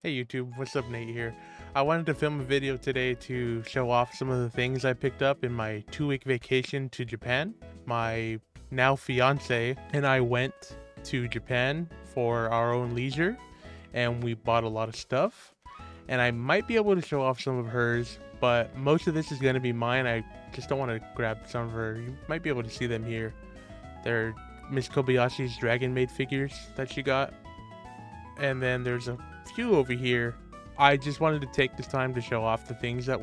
Hey YouTube, what's up? Nate here. I wanted to film a video today to show off some of the things I picked up in my 2-week vacation to Japan. My now fiance and I went to Japan for our own leisure and we bought a lot of stuff. And I might be able to show off some of hers, but most of this is going to be mine. I just don't want to grab some of her. You might be able to see them here. They're Miss Kobayashi's Dragon Maid figures that she got. And then there's a few over here. I just wanted to take this time to show off the things that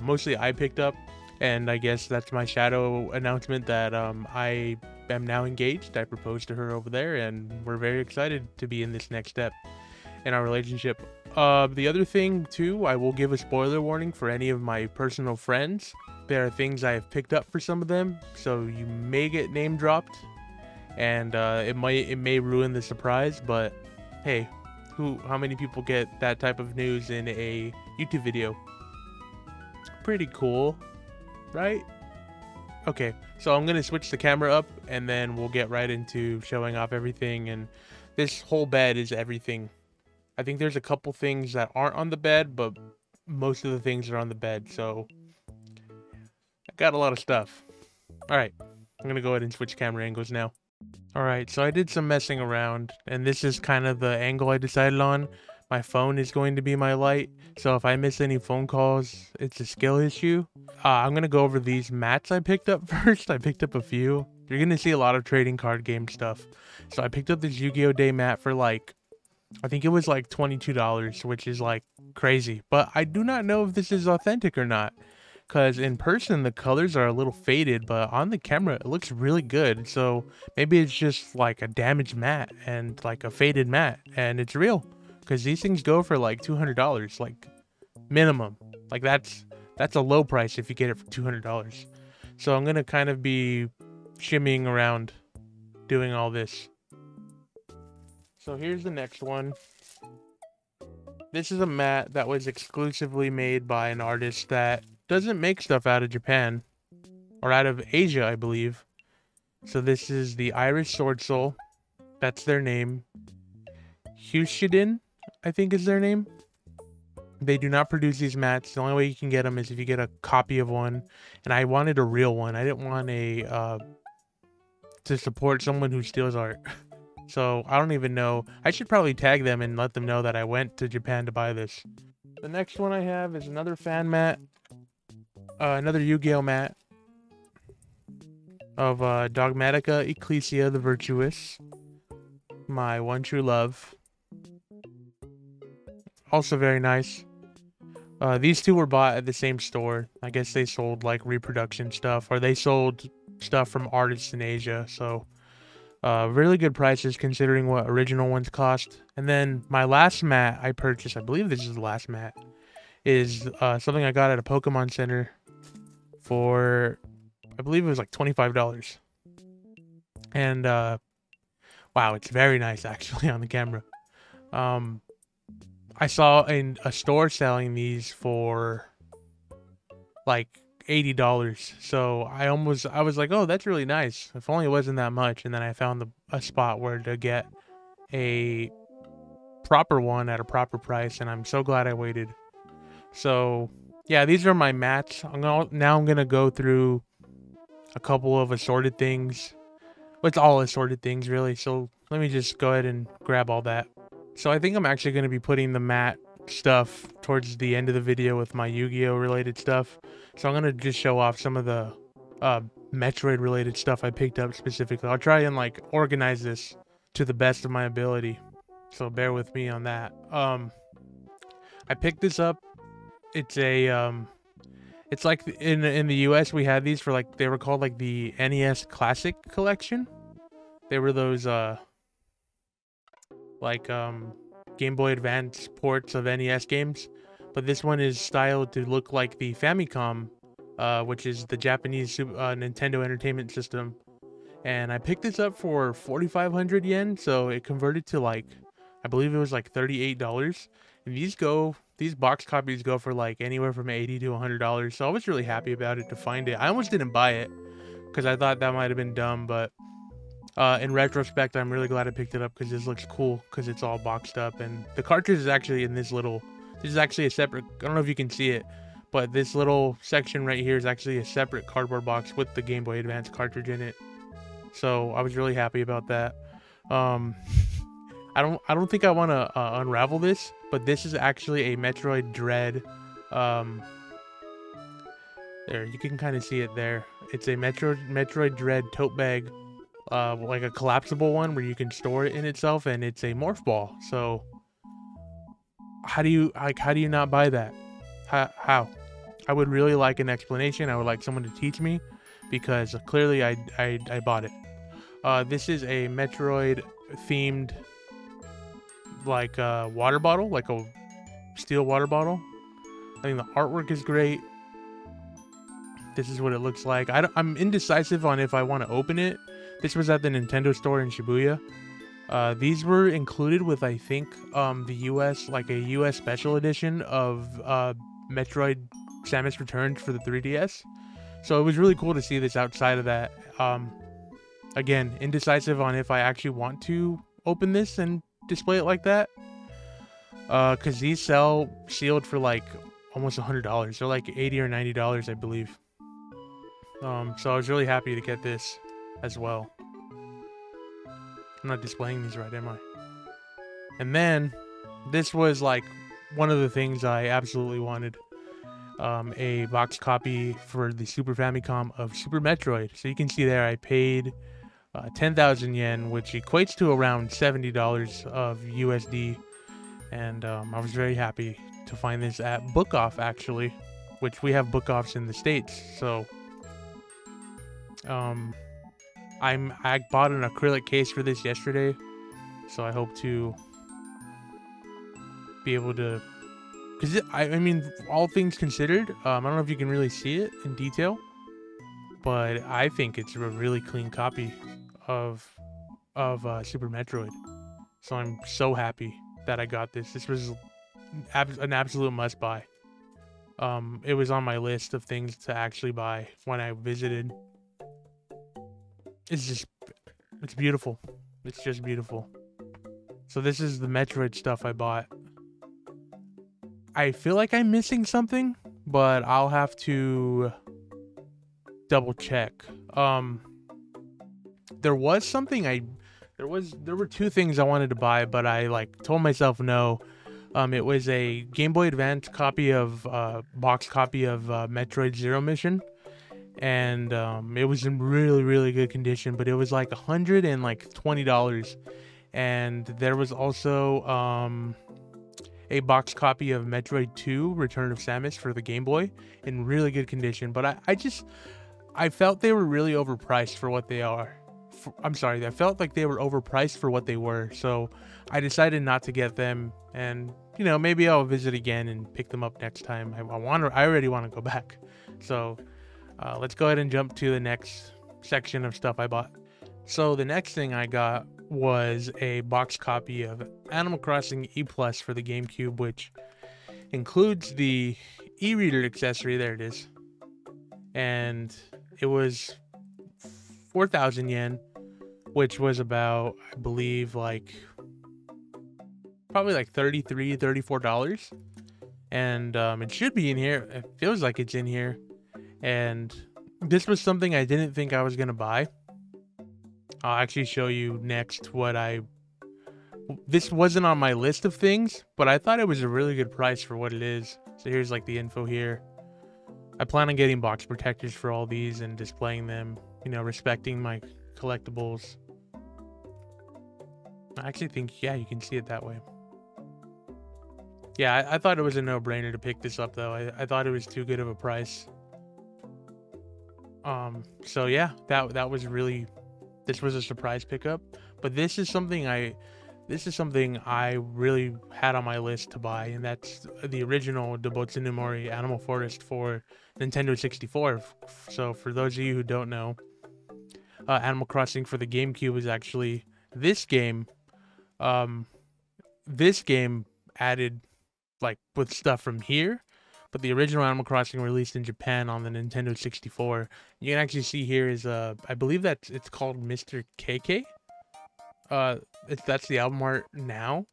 mostly I picked up, and I guess that's my shadow announcement that I am now engaged. I proposed to her over there, and we're very excited to be in this next step in our relationship. The other thing too, I will give a spoiler warning for any of my personal friends. There are things I have picked up for some of them, so you may get name dropped, and it may ruin the surprise, but hey, how many people get that type of news in a YouTube video? Pretty cool, right? Okay, so I'm gonna switch the camera up and then we'll get right into showing off everything. And this whole bed is everything. I think there's a couple things that aren't on the bed, but most of the things are on the bed, so I got a lot of stuff. All right, I'm gonna go ahead and switch camera angles now. Alright, so I did some messing around, and this is kind of the angle I decided on. My phone is going to be my light, so if I miss any phone calls, it's a skill issue. I'm going to go over these mats I picked up first. I picked up a few. You're going to see a lot of trading card game stuff. So I picked up this Yu-Gi-Oh! Day mat for I think it was like $22, which is like crazy. But I do not know if this is authentic or not, because in person the colors are a little faded, but on the camera it looks really good. So maybe it's just like a damaged mat and like a faded mat, and it's real, because these things go for like $200, like minimum. Like that's a low price if you get it for $200. So I'm gonna kind of be shimmying around doing all this. So here's the next one. This is a mat that was exclusively made by an artist that doesn't make stuff out of Japan, or out of Asia, I believe. So this is the Irish Sword Soul. That's their name. Hushidin, I think is their name. They do not produce these mats. The only way you can get them is if you get a copy of one. And I wanted a real one. I didn't want to support someone who steals art. So I don't even know. I should probably tag them and let them know that I went to Japan to buy this. The next one I have is another fan mat. Another Yu-Gi-Oh! Mat of Dogmatica Ecclesia the Virtuous. My one true love. Also very nice. These two were bought at the same store. I guess they sold like reproduction stuff, or they sold stuff from artists in Asia. So really good prices considering what original ones cost. And then my last mat I purchased, I believe this is the last mat, is something I got at a Pokemon Center for, I believe it was like $25. And wow, it's very nice actually on the camera. I saw in a store selling these for like $80. So I was like, oh, that's really nice. If only it wasn't that much. And then I found a spot where to get a proper one at a proper price, and I'm so glad I waited. So yeah, these are my mats. Now I'm gonna go through a couple of assorted things. Well, it's all assorted things really. So let me just go ahead and grab all that. So I think I'm actually going to be putting the mat stuff towards the end of the video with my Yu-Gi-Oh! Related stuff. So I'm going to just show off some of the Metroid related stuff I picked up specifically. I'll try and like organize this to the best of my ability, so bear with me on that. I picked this up. It's a it's like in the US we had these for like, they were called like the NES Classic Collection. They were those Game Boy Advance ports of NES games, but this one is styled to look like the Famicom, which is the Japanese Nintendo Entertainment System. And I picked this up for 4,500 yen, so it converted to like, I believe it was like $38. And these box copies go for like anywhere from $80 to $100. So I was really happy about it to find it. I almost didn't buy it because I thought that might have been dumb, but In retrospect, I'm really glad I picked it up because this looks cool because it's all boxed up, and the cartridge is actually in this little. This is actually a separate. I don't know if you can see it, but this little section right here is actually a separate cardboard box with the Game Boy Advance cartridge in it. So I was really happy about that. Um, I don't think I want to unravel this, but this is actually a Metroid Dread. Um, there you can kind of see it there. It's a Metroid Dread tote bag, like a collapsible one where you can store it in itself, and it's a morph ball. So how do you not buy that? How? I would really like an explanation. I would like someone to teach me, because clearly I bought it. This is a Metroid themed, like water bottle, like a steel water bottle. I think the artwork is great. This is what it looks like. I'm indecisive on if I want to open it. This was at the Nintendo store in Shibuya. These were included with, I think, the US, like a US special edition of Metroid Samus Returns for the 3DS. So it was really cool to see this outside of that. Again, indecisive on if I actually want to open this and display it like that. Because these sell sealed for like almost $100. They're like $80 or $90, I believe. So I was really happy to get this as well. I'm not displaying these right, am I? And then this was like one of the things I absolutely wanted. A box copy for the Super Famicom of Super Metroid. So you can see there I paid 10,000 yen, which equates to around $70 of USD. And I was very happy to find this at Book Off, actually, which we have Book Offs in the States. So I bought an acrylic case for this yesterday, so I hope to be able to, because I mean, all things considered, I don't know if you can really see it in detail, but I think it's a really clean copy of Super Metroid. So I'm so happy that I got this. This was an absolute must buy. It was on my list of things to actually buy when I visited. It's beautiful. It's just beautiful. So this is the Metroid stuff I bought. I feel like I'm missing something, but I'll have to double check. There was something there were two things I wanted to buy, but I like told myself no. It was a Game Boy Advance copy of box copy of Metroid Zero Mission. And it was in really good condition, but it was like $120. And there was also a box copy of Metroid 2 Return of Samus for the Game Boy in really good condition, but I felt they were really overpriced for what they are. I'm sorry, I felt like they were overpriced for what they were, so I decided not to get them. And you know, maybe I'll visit again and pick them up next time. I already want to go back. So let's go ahead and jump to the next section of stuff I bought. So the next thing I got was a box copy of Animal Crossing E Plus for the GameCube, which includes the e-reader accessory. There it is. And it was 4,000 yen, which was about, I believe, like probably like $33, $34. And it should be in here. It feels like it's in here. And this was something I didn't think I was going to buy. I'll actually show you next this wasn't on my list of things, but I thought it was a really good price for what it is. So here's like the info here. I plan on getting box protectors for all these and displaying them, you know, respecting my collectibles. I actually think, yeah, you can see it that way. Yeah, I thought it was a no-brainer to pick this up, though. I thought it was too good of a price. So yeah, that was really, this was a surprise pickup, but this is something I really had on my list to buy, and that's the original Dobutsu no Mori Animal Forest for Nintendo 64. So for those of you who don't know, Animal Crossing for the GameCube is actually this game. This game added, like, with stuff from here, but the original Animal Crossing released in Japan on the Nintendo 64. You can actually see here is I believe that it's called Mr. KK. That's the album art now.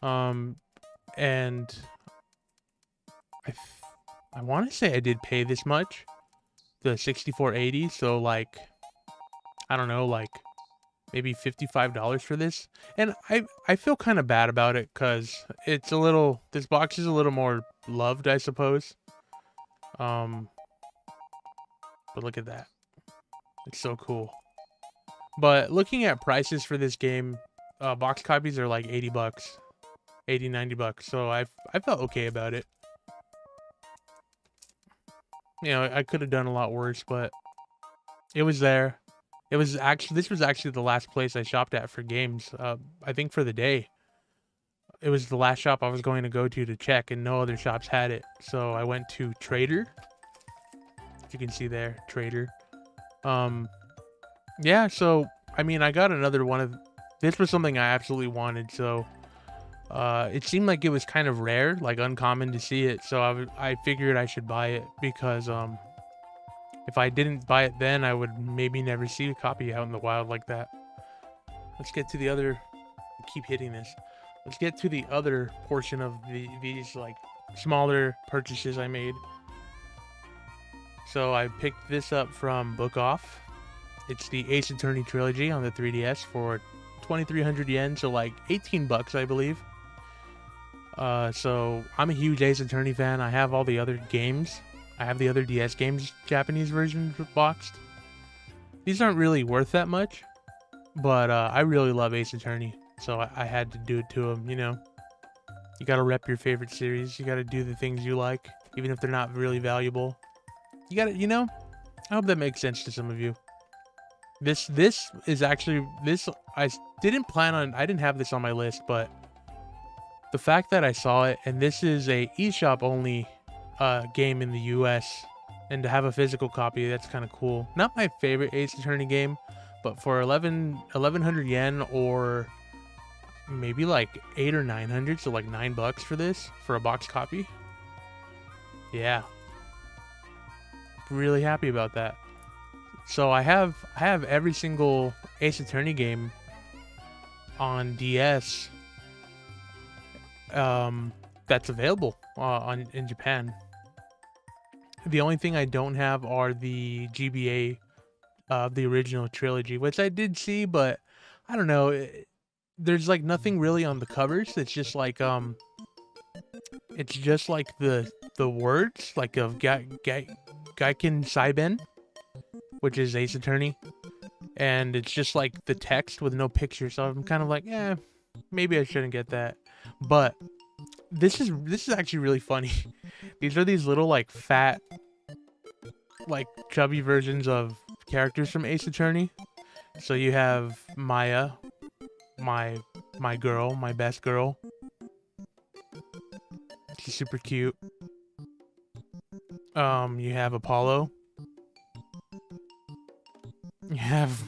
And I want to say I did pay this much, the 6480. So like, I don't know, like maybe $55 for this. And I feel kind of bad about it because it's a little, this box is a little more loved, I suppose. But look at that. It's so cool. But looking at prices for this game, box copies are like 80 bucks, 80, 90 bucks. So I felt okay about it. You know, I could have done a lot worse, but it was there. It was actually, this was actually the last place I shopped at for games. I think for the day. It was the last shop I was going to go to check, and no other shops had it. So I went to Trader. As you can see there, Trader. Yeah, so I mean, I got another one of this was something I absolutely wanted, so it seemed like it was kind of rare, like uncommon to see it, so I figured I should buy it because if I didn't buy it then, I would maybe never see a copy out in the wild like that. Let's get to the other, I keep hitting this. Let's get to the other portion of these like smaller purchases I made. So I picked this up from Book Off. It's the Ace Attorney trilogy on the 3DS for 2,300 yen, so like 18 bucks, I believe. So I'm a huge Ace Attorney fan. I have all the other games. I have the other DS games, Japanese versions boxed. These aren't really worth that much, but I really love Ace Attorney, so I had to do it to them, you know. You gotta rep your favorite series. You gotta do the things you like, even if they're not really valuable. You gotta, you know, I hope that makes sense to some of you. This is actually, I didn't plan on, I didn't have this on my list, but the fact that I saw it, and this is a eShop only game in the US, and to have a physical copy, that's kind of cool. Not my favorite Ace Attorney game, but for 1,100 yen, or maybe like 800 or 900, so like 9 bucks for this, for a box copy. Yeah. Really happy about that. So I have every single Ace Attorney game on DS that's available in Japan. The only thing I don't have are the GBA of the original trilogy, which I did see, but I don't know. There's like nothing really on the covers. It's just like the words like of Gaiken Saiben, which is Ace Attorney, and it's just like the text with no picture. So I'm kind of like, maybe I shouldn't get that. But this is actually really funny. These are these little like fat, like chubby versions of characters from Ace Attorney. So you have Maya, my girl, my best girl. She's super cute. You have Apollo. You have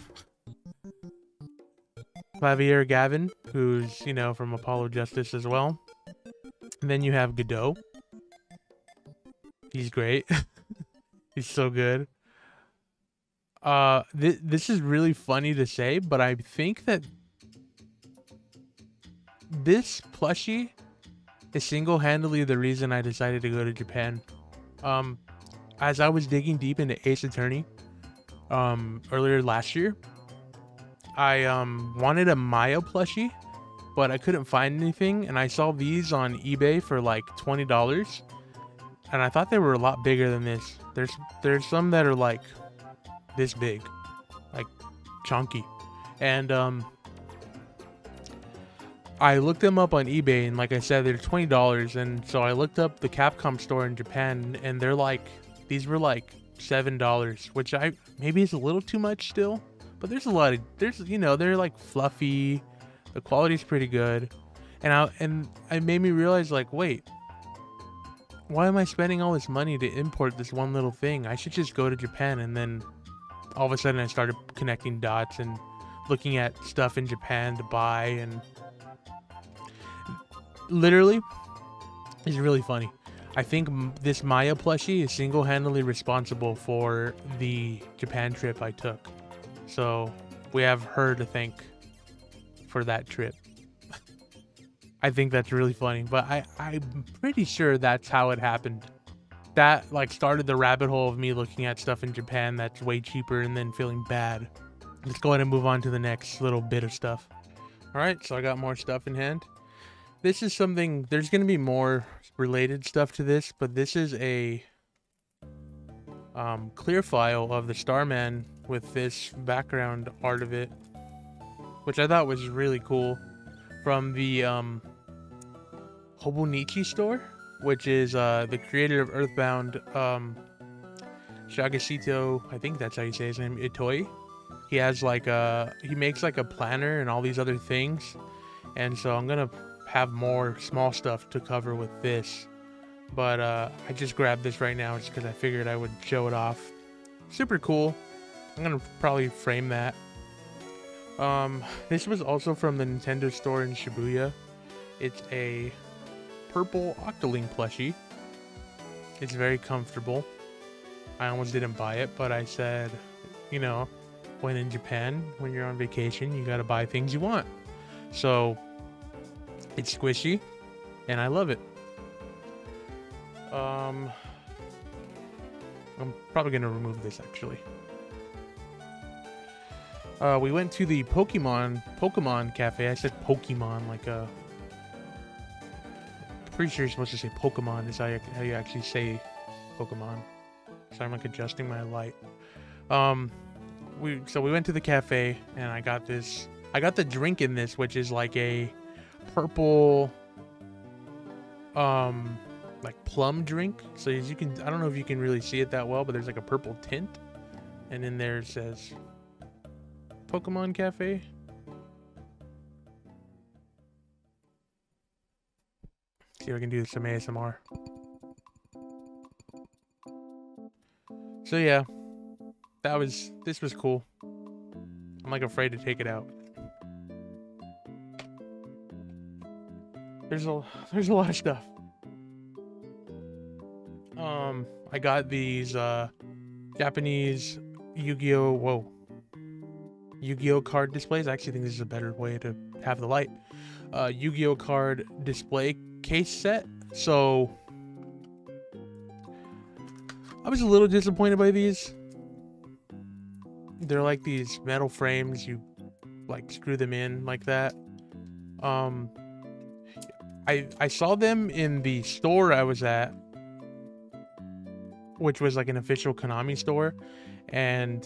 Clavier Gavin, who's, you know, from Apollo Justice as well. And then you have Godot. He's great. He's so good. This is really funny to say, but I think that this plushie is single-handedly the reason I decided to go to Japan. As I was digging deep into Ace Attorney, earlier last year, I wanted a Maya plushie, but I couldn't find anything, and I saw these on eBay for like $20, and I thought they were a lot bigger than this. There's some that are like this big, like chunky, and I looked them up on eBay, and like I said, they're $20, and so I looked up the Capcom store in Japan, and they're like, these were like $7, which maybe is a little too much still, but there's you know, they're like fluffy, the quality's pretty good, and it made me realize, like, wait, why am I spending all this money to import this one little thing? I should just go to Japan. And then all of a sudden I started connecting dots and looking at stuff in Japan to buy, and literally, it's really funny. I think this Maya plushie is single-handedly responsible for the Japan trip I took. So we have her to thank for that trip. I think that's really funny, but I'm pretty sure that's how it happened. That like started the rabbit hole of me looking at stuff in Japan that's way cheaper and then feeling bad. Let's go ahead and move on to the next little bit of stuff. All right, so I got more stuff in hand. This is something, there's going to be more related stuff to this, but this is a clear file of the Starman with this background art of it, which I thought was really cool, from the Hobonichi store, which is the creator of Earthbound, Shagashito, I think that's how you say his name, Itoi. He has like he makes like a planner and all these other things, and so I'm gonna have more small stuff to cover with this, but I just grabbed this right now just because I figured I would show it off. Super cool. I'm gonna probably frame that. This was also from the Nintendo store in Shibuya. It's a purple Octoling plushie. It's very comfortable. I almost didn't buy it, but I said, you know, when in Japan, when you're on vacation, you gotta buy things you want. So it's squishy and I love it. I'm probably gonna remove this actually. We went to the Pokemon Cafe. I said Pokemon like a... Pretty sure you're supposed to say Pokemon is how you actually say Pokemon. So I'm like adjusting my light. We went to the cafe and I got this. I got the drink in this, which is like a purple, like plum drink. So as you can, I don't know if you can really see it that well, but there's like a purple tint, and in there it says Pokemon Cafe. See if I can do some ASMR. So yeah, this was cool. I'm like afraid to take it out. There's a lot of stuff. I got these Japanese Yu-Gi-Oh! Yu-Gi-Oh! Card displays. I actually think this is a better way to have the light. Yu-Gi-Oh! Card display case set. So I was a little disappointed by these. They're like these metal frames, you like screw them in like that. I saw them in the store I was at, which was like an official Konami store, and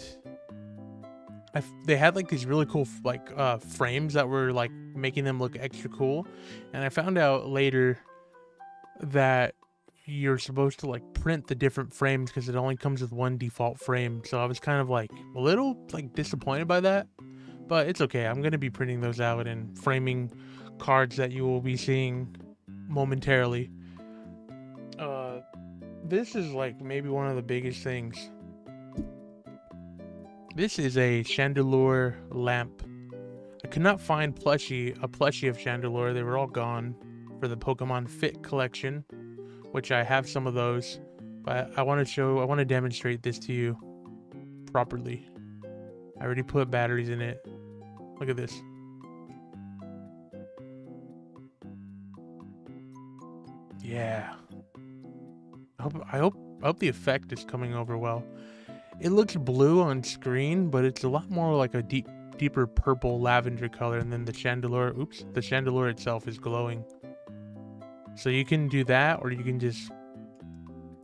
they had like these really cool like frames that were like making them look extra cool. And I found out later that you're supposed to like print the different frames because it only comes with one default frame. So I was kind of like a little like disappointed by that, but it's okay. I'm gonna be printing those out and framing cards that you will be seeing momentarily. This is like maybe one of the biggest things. This is a Chandelure lamp. I could not find a plushie of Chandelure. They were all gone for the Pokemon Fit collection, which I have some of those, but I want to demonstrate this to you properly. I already put batteries in it. Look at this. Yeah. I hope the effect is coming over well. It looks blue on screen, but it's a lot more like a deeper purple lavender color, and then the Chandelure itself is glowing. So you can do that, or you can just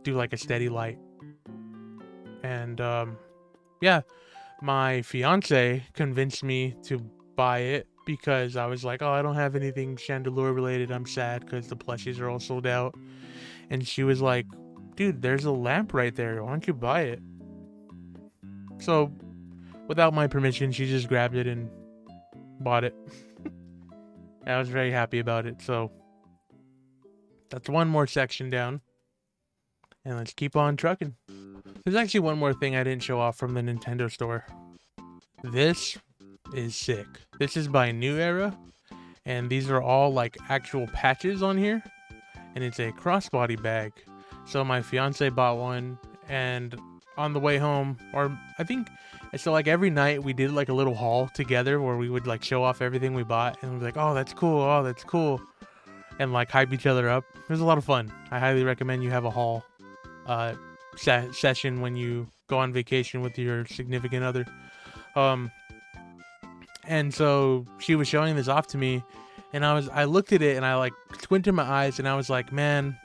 do like a steady light. And yeah, my fiance convinced me to buy it because I was like, oh, I don't have anything Chandelure related. I'm sad because the plushies are all sold out. And she was like, dude, there's a lamp right there. Why don't you buy it? So without my permission, she just grabbed it and bought it. I was very happy about it. So that's one more section down. And let's keep on trucking. There's actually one more thing I didn't show off from the Nintendo store. This is sick. This is by New Era. And these are all like actual patches on here. And it's a crossbody bag. So my fiance bought one, and on the way home, or I think, so like every night we did like a little haul together where we would like show off everything we bought, and we'd be like, oh, that's cool, oh, that's cool, and like hype each other up. It was a lot of fun. I highly recommend you have a haul session when you go on vacation with your significant other. Um, and so she was showing this off to me, and I looked at it and I like squinted my eyes and I was like, man,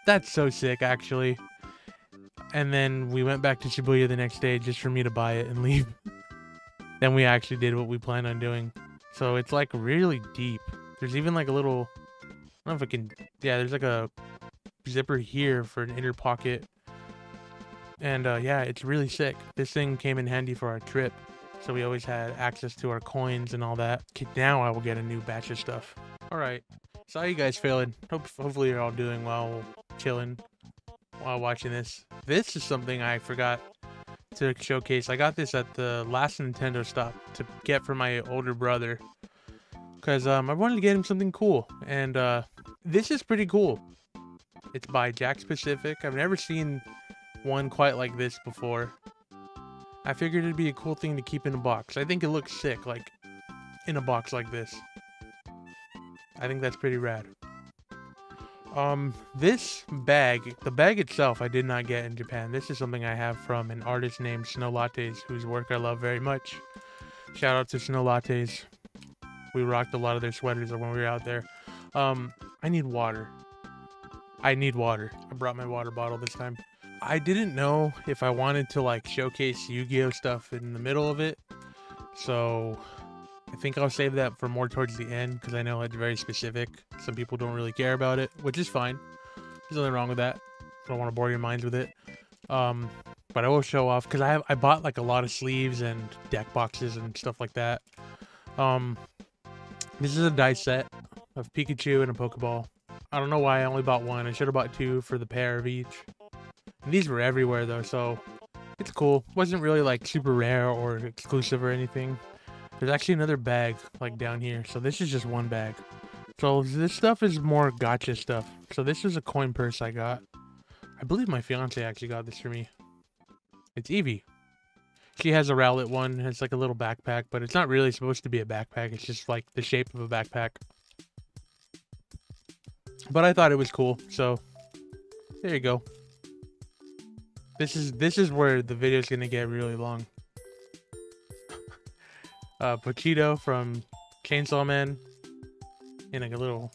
that's so sick actually. And then we went back to Shibuya the next day just for me to buy it and leave. Then we actually did what we planned on doing. So it's like really deep. There's even like a little, I don't know if I can, yeah, there's like a zipper here for an inner pocket. And yeah, it's really sick. This thing came in handy for our trip, so we always had access to our coins and all that. Okay, now I will get a new batch of stuff. All right, so how you guys feeling? Hopefully you're all doing well, chilling while watching this. This is something I forgot to showcase. I got this at the last Nintendo stop to get for my older brother, because I wanted to get him something cool, and this is pretty cool. It's by Jakks Pacific. I've never seen one quite like this before. I figured it'd be a cool thing to keep in a box. I think it looks sick, like in a box like this. I think that's pretty rad. This bag, the bag itself, I did not get in Japan. This is something I have from an artist named Snow Lattes, whose work I love very much. Shout out to Snow Lattes. We rocked a lot of their sweaters when we were out there. I need water. I need water. I brought my water bottle this time. I didn't know if I wanted to like showcase Yu-Gi-Oh stuff in the middle of it, so I think I'll save that for more towards the end, because I know it's very specific. Some people don't really care about it, which is fine. There's nothing wrong with that. I don't want to bore your minds with it. But I will show off, because I bought like a lot of sleeves and deck boxes and stuff like that. This is a dice set of Pikachu and a Pokeball. I don't know why I only bought one. I should have bought two for the pair of each. And these were everywhere though, so it's cool. Wasn't really like super rare or exclusive or anything. There's actually another bag like down here, so this is just one bag. So this stuff is more gacha stuff. So this is a coin purse I got. I believe my fiance actually got this for me. It's Eevee. She has a Rowlet one. It's like a little backpack, but it's not really supposed to be a backpack. It's just like the shape of a backpack. But I thought it was cool, so there you go. This is where the video is gonna get really long. Pochito from Chainsaw Man in like a little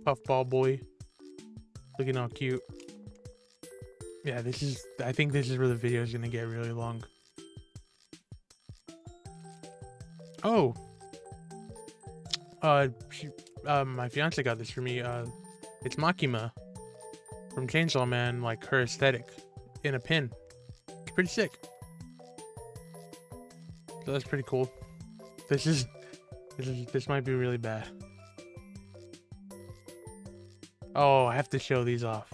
puffball boy, looking all cute. Yeah, I think this is where the video is gonna get really long. Oh, my fiance got this for me. It's Makima from Chainsaw Man, like her aesthetic, in a pin. It's pretty sick. So that's pretty cool. This might be really bad. Oh, I have to show these off.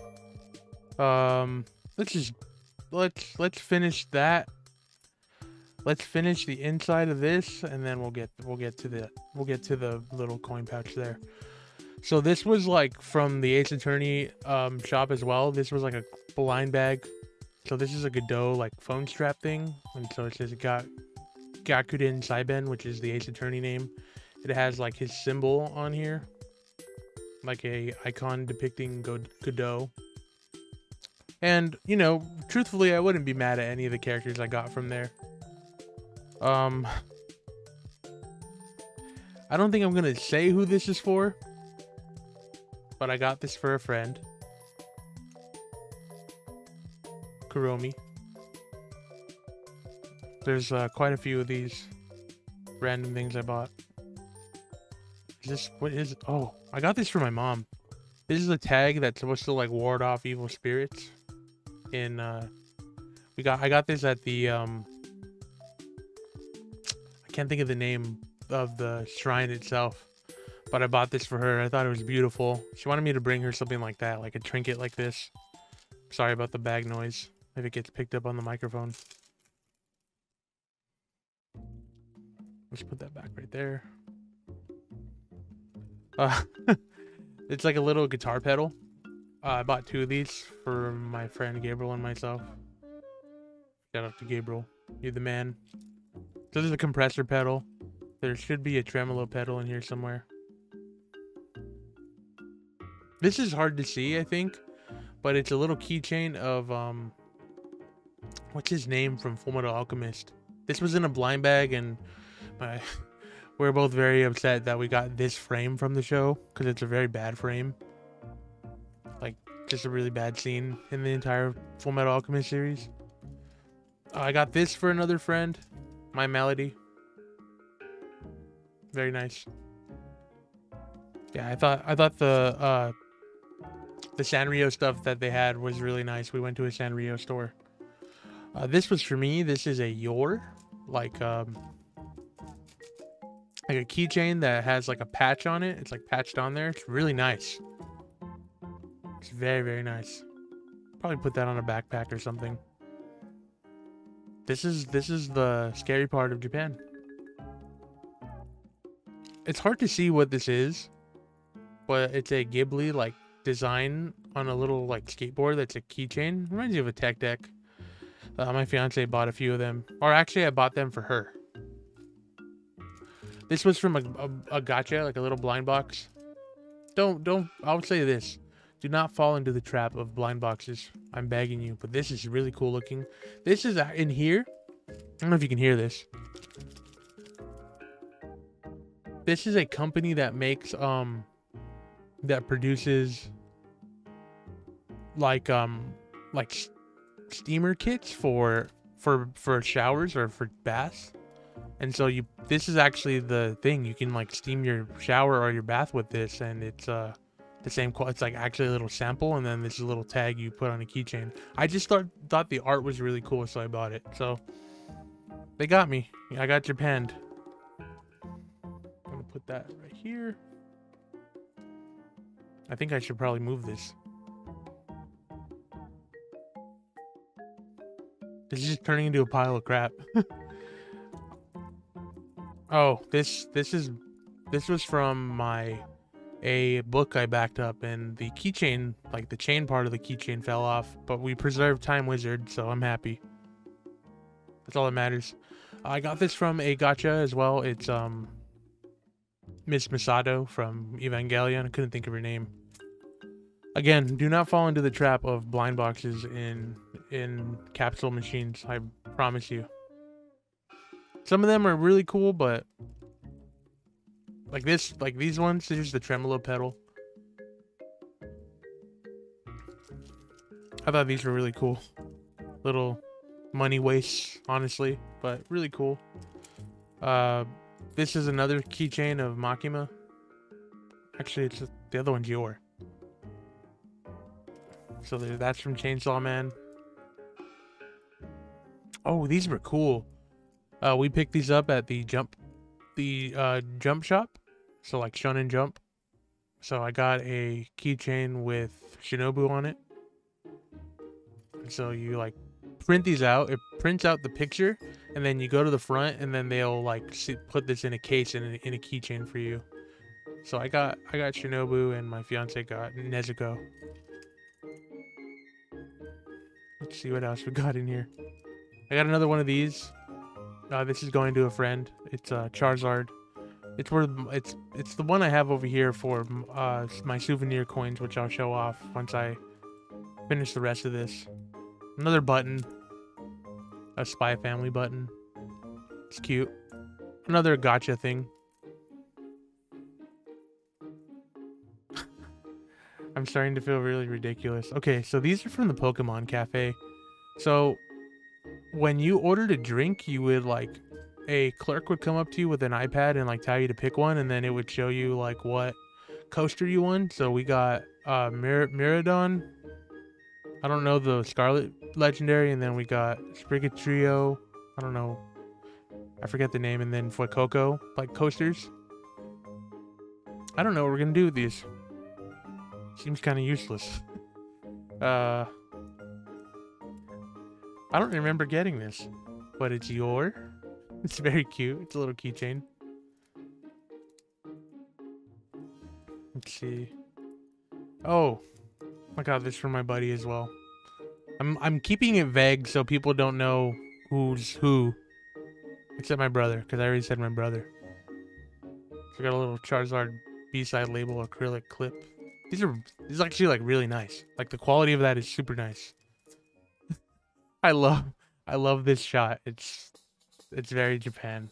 Let's finish that. Let's finish the inside of this, and then we'll get to the little coin pouch there. So this was like from the Ace Attorney shop as well. This was like a blind bag. So this is a Godot like phone strap thing, and so it says Gakuden Saiben, which is the Ace Attorney name. It has like his symbol on here, like a icon depicting Godot. And you know, truthfully, I wouldn't be mad at any of the characters I got from there. I don't think I'm gonna say who this is for, but I got this for a friend, Kuromi. There's quite a few of these random things I bought. What is it? Oh, I got this for my mom. This is a tag that's supposed to like ward off evil spirits. I got this at the I can't think of the name of the shrine itself, but I bought this for her. I thought it was beautiful. She wanted me to bring her something like that, like a trinket like this. Sorry about the bag noise if it gets picked up on the microphone. Let's put that back right there. It's like a little guitar pedal. I bought 2 of these for my friend Gabriel and myself. Shout out to Gabriel. You're the man. So there's a compressor pedal. There should be a tremolo pedal in here somewhere. This is hard to see, I think, but it's a little keychain of what's his name from Fullmetal Alchemist. This was in a blind bag, and we're both very upset that we got this frame from the show because it's a very bad frame. Like, just a really bad scene in the entire Fullmetal Alchemist series. I got this for another friend, My Melody. Very nice. Yeah, I thought the Sanrio stuff that they had was really nice. We went to a Sanrio store. This was for me. This is a Yor, like a keychain that has like a patch on it. It's like patched on there. It's really nice. It's very, very nice. Probably put that on a backpack or something. This is the scary part of Japan. It's hard to see what this is, but it's a Ghibli like design on a little like skateboard that's a keychain. Reminds me of a tech deck. My fiance bought a few of them, or actually I bought them for her. This was from a gacha, like a little blind box. Don't. I'll say this: do not fall into the trap of blind boxes. I'm begging you. But this is really cool looking. This is in here. I don't know if you can hear this. This is a company that makes that produces like steamer kits for showers or for baths. And so this is actually the thing. You can like steam your shower or your bath with this, and it's the same quality. It's like actually a little sample, and then this is a little tag you put on a keychain. I just thought the art was really cool, so I bought it. So they got me. I got Japanned. I'm gonna put that right here. I think I should probably move this. This is just turning into a pile of crap. Oh, this was from a book I backed up, and the keychain, like the chain part of the keychain fell off, but we preserved Time Wizard, so I'm happy. That's all that matters. I got this from a gacha as well. It's Miss Misato from Evangelion. I couldn't think of her name. Again, do not fall into the trap of blind boxes in capsule machines. I promise you. Some of them are really cool, but like these ones, here's the tremolo pedal. I thought these were really cool. Little money wastes, honestly, but really cool. This is another keychain of Makima. Actually, it's the other one's Yor. So that's from Chainsaw Man. Oh, these were cool. We picked these up at the Jump shop. So like Shonen Jump. So I got a keychain with Shinobu on it. So you like print these out. It prints out the picture, and then you go to the front, and then they'll like put this in a case in a keychain for you. So I got Shinobu, and my fiance got Nezuko. Let's see what else we got in here. I got another one of these. This is going to a friend. It's Charizard. It's the one I have over here for my souvenir coins, which I'll show off once I finish the rest of this. Another button. A Spy Family button. It's cute. Another gacha thing. I'm starting to feel really ridiculous. Okay, so these are from the Pokemon Cafe. So when you ordered a drink, you would like a clerk would come up to you with an iPad and like tell you to pick one, and then it would show you like what coaster you won. So we got Miradon. I don't know the Scarlet Legendary, and then we got Sprigatrio. I don't know. I forget the name, and then Fuecoco, like coasters. I don't know what we're gonna do with these. Seems kind of useless. I don't remember getting this, but it's Yor. It's very cute. It's a little keychain. Let's see. Oh, I got this from my buddy as well. I'm keeping it vague so people don't know who's who, except my brother, because I already said my brother. So I got a little Charizard B-side label acrylic clip. These are actually like really nice. Like the quality of that is super nice. I love this shot. It's very Japan.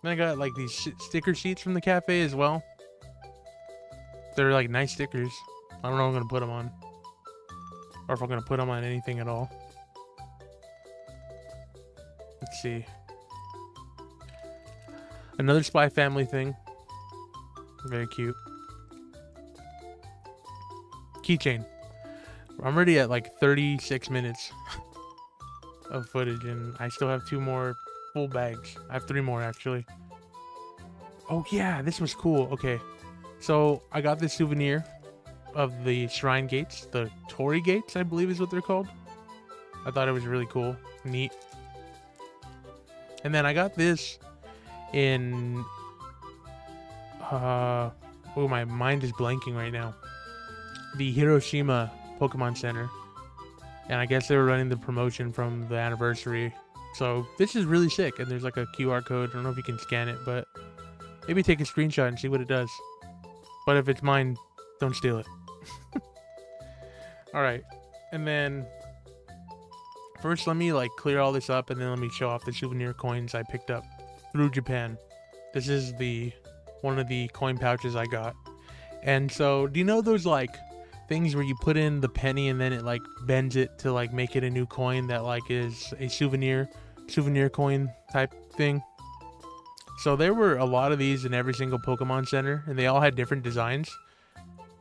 Then I got like these sticker sheets from the cafe as well. They're like nice stickers. I don't know if I'm gonna put them on, or if I'm gonna put them on anything at all. Let's see. Another Spy Family thing. Very cute. Keychain. I'm already at like 36 minutes of footage, and I still have 2 more full bags. I have 3 more actually. Oh yeah, this was cool. Okay, so I got this souvenir of the shrine gates, the Torii gates, I believe is what they're called. I thought it was really cool, neat. And then I got this in oh, my mind is blanking right now. The Hiroshima Pokemon Center, and I guess they were running the promotion from the anniversary. So this is really sick, and there's like a QR code. I don't know if you can scan it, but maybe take a screenshot and see what it does. But if it's mine, don't steal it. All right, and then first let me like clear all this up, and then let me show off the souvenir coins I picked up through Japan. This is one of the coin pouches I got. And so, do you know those like things where you put in the penny and then it like bends it to like make it a new coin that like is a souvenir coin type thing? So there were a lot of these in every single Pokemon Center, and they all had different designs.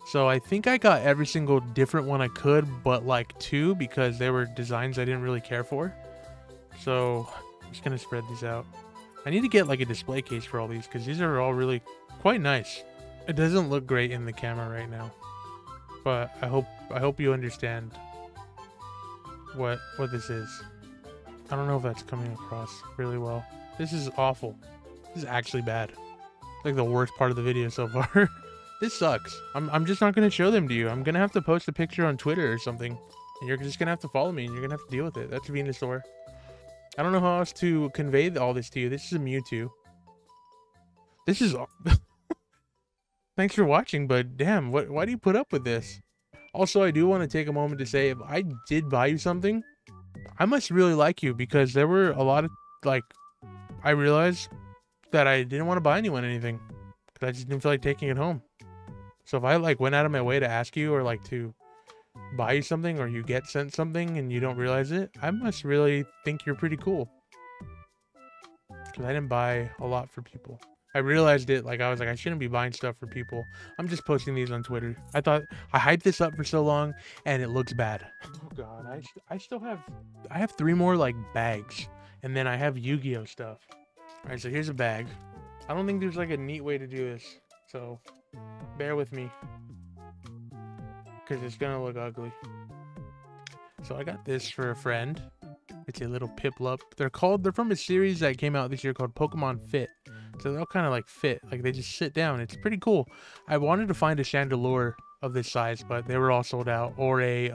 So I think I got every single different one I could, but like 2, because they were designs I didn't really care for. So I'm just gonna spread these out. I need to get like a display case for all these, because these are all really quite nice. It doesn't look great in the camera right now, but I hope you understand what this is. I don't know if that's coming across really well. This is awful. This is actually bad. It's like the worst part of the video so far. This sucks. I'm just not gonna show them to you. I'm gonna have to post a picture on Twitter or something, and you're just gonna have to follow me, and you're gonna have to deal with it. That's Venusaur. I don't know how else to convey all this to you. This is a Mewtwo. This is... Thanks for watching, but damn, why do you put up with this? Also, I do want to take a moment to say, if I did buy you something, I must really like you, because there were a lot of, like, I realized that I didn't want to buy anyone anything, because I just didn't feel like taking it home. So if I, like, went out of my way to ask you, or, like, to buy you something, or you get sent something and you don't realize it, I must really think you're pretty cool. Because I didn't buy a lot for people. I realized it, like, I was like, I shouldn't be buying stuff for people. I'm just posting these on Twitter. I thought, I hyped this up for so long, and it looks bad. Oh god, I still have, I have 3 more, like, bags. And then I have Yu-Gi-Oh stuff. Alright, so here's a bag. I don't think there's, like, a neat way to do this. So, bear with me. Because it's gonna look ugly. So I got this for a friend. It's a little Piplup. They're from a series that came out this year called Pokemon Fit. So they all kind of like fit, like they just sit down. It's pretty cool. I wanted to find a Chandelure of this size, but they were all sold out. Or a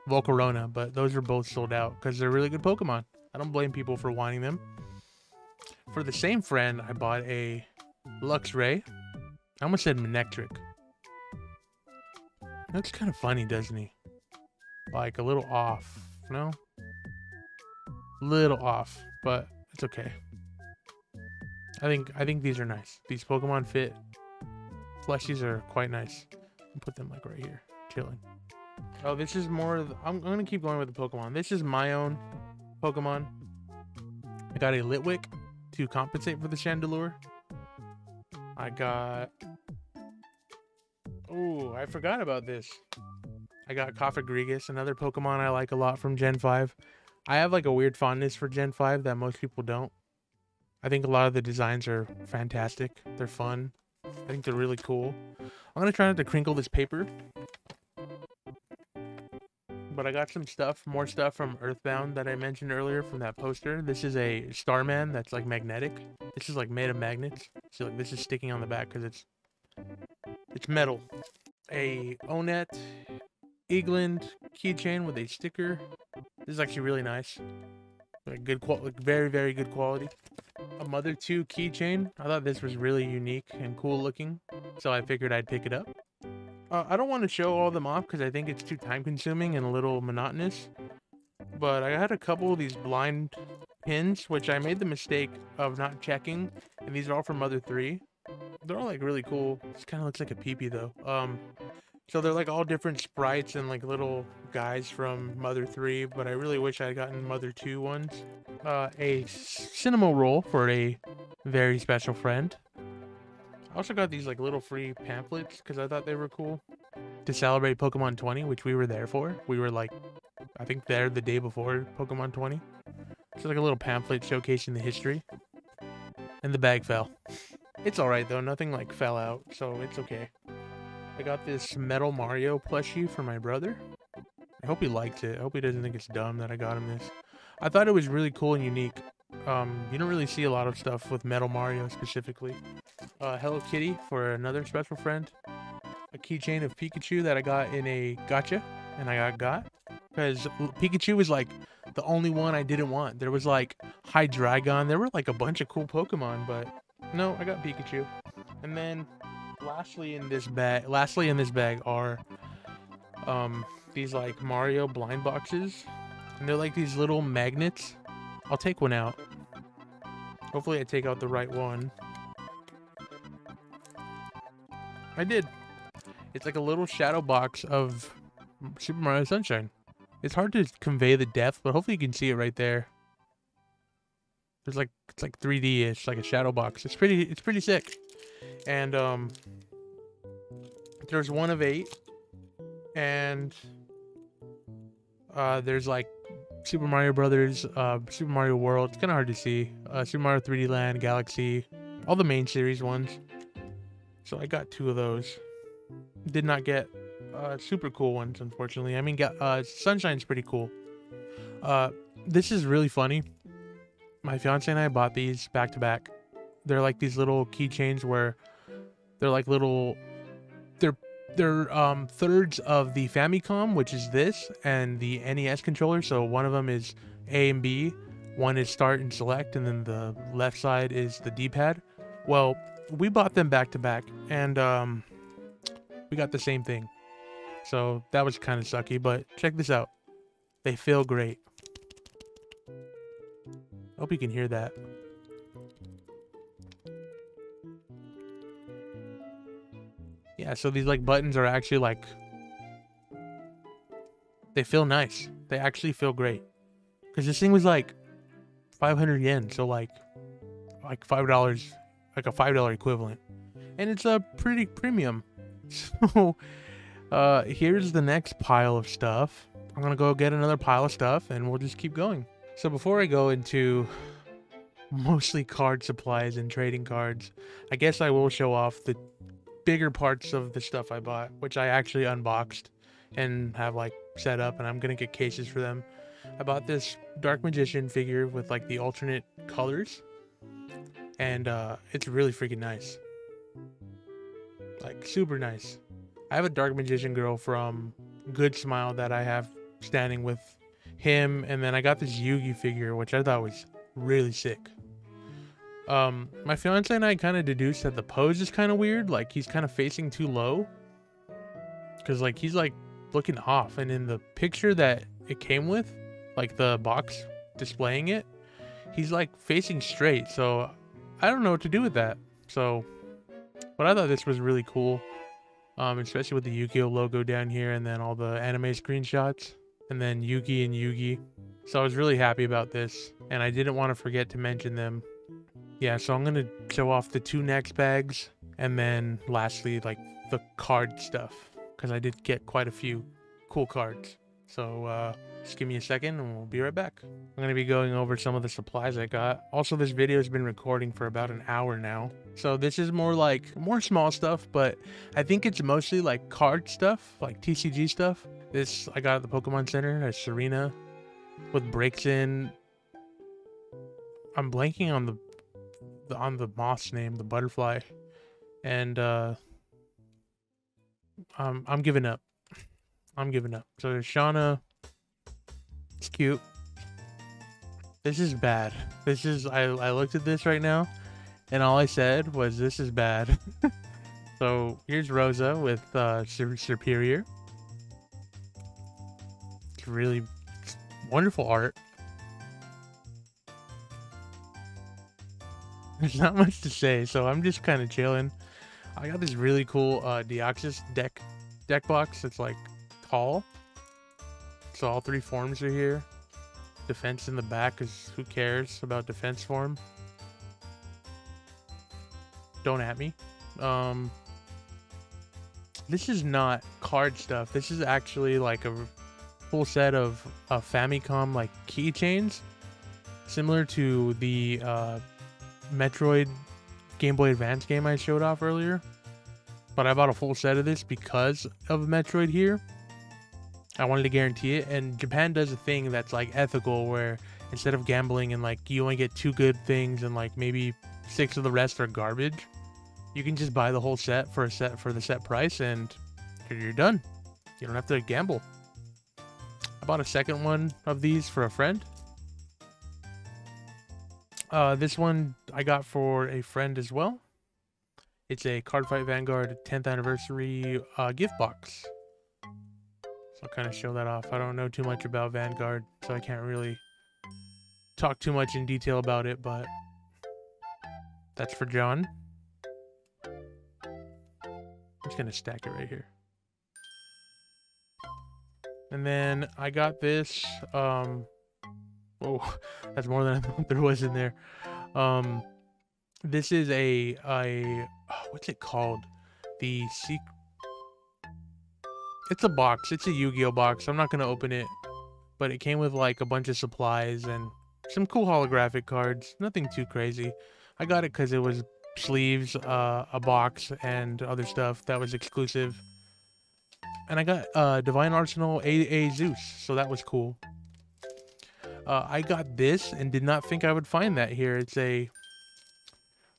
Volcarona, but those are both sold out because they're really good Pokemon. I don't blame people for wanting them. For the same friend, I bought a Luxray. I almost said Manectric. Looks kind of funny, doesn't he? Like a little off, no? Little off, but it's okay. I think these are nice. These Pokemon Fit plushies are quite nice. I'll put them like right here, chilling. Oh, this is more of the, I'm gonna keep going with the Pokemon. This is my own Pokemon. I got a Litwick to compensate for the Chandelure. I got... Oh, I forgot about this. I got Cofagrigus, another Pokemon I like a lot from Gen 5. I have like a weird fondness for Gen 5 that most people don't. I think a lot of the designs are fantastic. They're fun. I think they're really cool. I'm gonna try not to crinkle this paper. But I got some stuff, more stuff from Earthbound that I mentioned earlier from that poster. This is a Starman that's like magnetic. This is like made of magnets. So like this is sticking on the back because it's metal. a Onet Eagland keychain with a sticker. This is actually really nice. Like good quality, very, very good quality. A Mother 2 keychain. I thought this was really unique and cool looking, so I figured I'd pick it up. I don't want to show all of them off because I think it's too time consuming and a little monotonous. But I had a couple of these blind pins, which I made the mistake of not checking, and these are all from Mother 3. They're all like really cool. This kind of looks like a peepee though. So they're like all different sprites and like little guys from Mother 3, but I really wish I had gotten Mother 2 ones. A cinema roll for a very special friend. I also got these like little free pamphlets because I thought they were cool to celebrate Pokemon 20, which we were there for. We were like, I think there the day before Pokemon 20. It's like a little pamphlet showcasing the history. And the bag fell. It's alright though, nothing like fell out, so it's okay. I got this Metal Mario plushie for my brother. I hope he likes it. I hope he doesn't think it's dumb that I got him this. I thought it was really cool and unique. You don't really see a lot of stuff with Metal Mario specifically. Hello Kitty for another special friend. A keychain of Pikachu that I got in a gacha, and I got. Because Pikachu was like the only one I didn't want. There was like Hydreigon. There were like a bunch of cool Pokemon, but no, I got Pikachu. And then lastly in this bag are these like Mario blind boxes, and they're like these little magnets. I'll take one out. Hopefully I take out the right one. I did. It's like a little shadow box of Super Mario Sunshine. It's hard to convey the depth, but hopefully you can see it right there. There's like, it's like 3D-ish, like a shadow box. It's pretty sick. And there's 1 of 8, and there's like Super Mario Brothers, Super Mario World. It's kind of hard to see. Super Mario 3D Land, Galaxy, all the main series ones. So I got 2 of those. Did not get super cool ones, unfortunately. I mean, Sunshine's pretty cool. This is really funny. My fiance and I bought these back to back. They're like these little keychains where they're like little. They're thirds of the Famicom, which is this, and the NES controller. So one of them is A and B, one is start and select, and then the left side is the D-pad. Well, we bought them back to back, and we got the same thing. So that was kind of sucky, but check this out. They feel great. Hope you can hear that. Yeah, so these like buttons are actually like, they feel nice. They actually feel great. Because this thing was like 500 yen, so like $5, like a $5 equivalent. And it's a pretty premium. So here's the next pile of stuff. I'm gonna go get another pile of stuff and we'll just keep going. So before I go into mostly card supplies and trading cards, I guess I will show off the bigger parts of the stuff I bought, which I actually unboxed and have like set up, and I'm gonna get cases for them. I bought this Dark Magician figure with like the alternate colors, and it's really freaking nice. Like super nice. I have a Dark Magician girl from Good Smile that I have standing with him, and then I got this Yugi figure, which I thought was really sick. My fiance and I kind of deduced that the pose is kind of weird, like he's kind of facing too low, because like he's like looking off, and in the picture that it came with, like the box displaying it, he's like facing straight, so I don't know what to do with that. So, but I thought this was really cool, especially with the Yu-Gi-Oh logo down here, and then all the anime screenshots, and then Yugi and Yugi. So I was really happy about this, and I didn't want to forget to mention them. Yeah, so I'm gonna show off the 2 next bags, and then lastly, like the card stuff, because I did get quite a few cool cards. So just give me a second and we'll be right back. I'm gonna be going over some of the supplies I got. Also, this video has been recording for about an hour now. So this is more small stuff, but I think it's mostly like card stuff, like TCG stuff. This I got at the Pokemon Center, a Serena with breaks in. I'm blanking on the moth's name, the butterfly, and I'm giving up. I'm giving up. So there's Shauna. It's cute. This is bad. This is I looked at this right now, and all I said was this is bad. So here's Rosa with Superior. It's really wonderful art. There's not much to say, so I'm just kind of chilling. I got this really cool Deoxys deck box. It's like tall, so all three forms are here. Defense in the back, because who cares about defense form? Don't at me. This is not card stuff. This is actually like a full set of Famicom like keychains, similar to the Metroid Game Boy Advance game I showed off earlier. But I bought a full set of this because of Metroid here. I wanted to guarantee it, and Japan does a thing that's like ethical, where instead of gambling and like you only get 2 good things and like maybe 6 of the rest are garbage, you can just buy the whole set for the set price and you're done. You don't have to gamble. I bought a second one of these for a friend. This one I got for a friend as well. It's a Cardfight Vanguard 10th anniversary gift box. So I'll kind of show that off. I don't know too much about Vanguard, so I can't really talk too much in detail about it, but that's for John. I'm just gonna stack it right here. And then I got this, whoa, that's more than I thought there was in there. This is what's it called? It's a box. It's a Yu-Gi-Oh box. I'm not gonna open it, but it came with like a bunch of supplies and some cool holographic cards. Nothing too crazy. I got it because it was sleeves, a box, and other stuff that was exclusive. And I got Divine Arsenal AA Zeus, so that was cool. I got this and did not think I would find that here. It's a,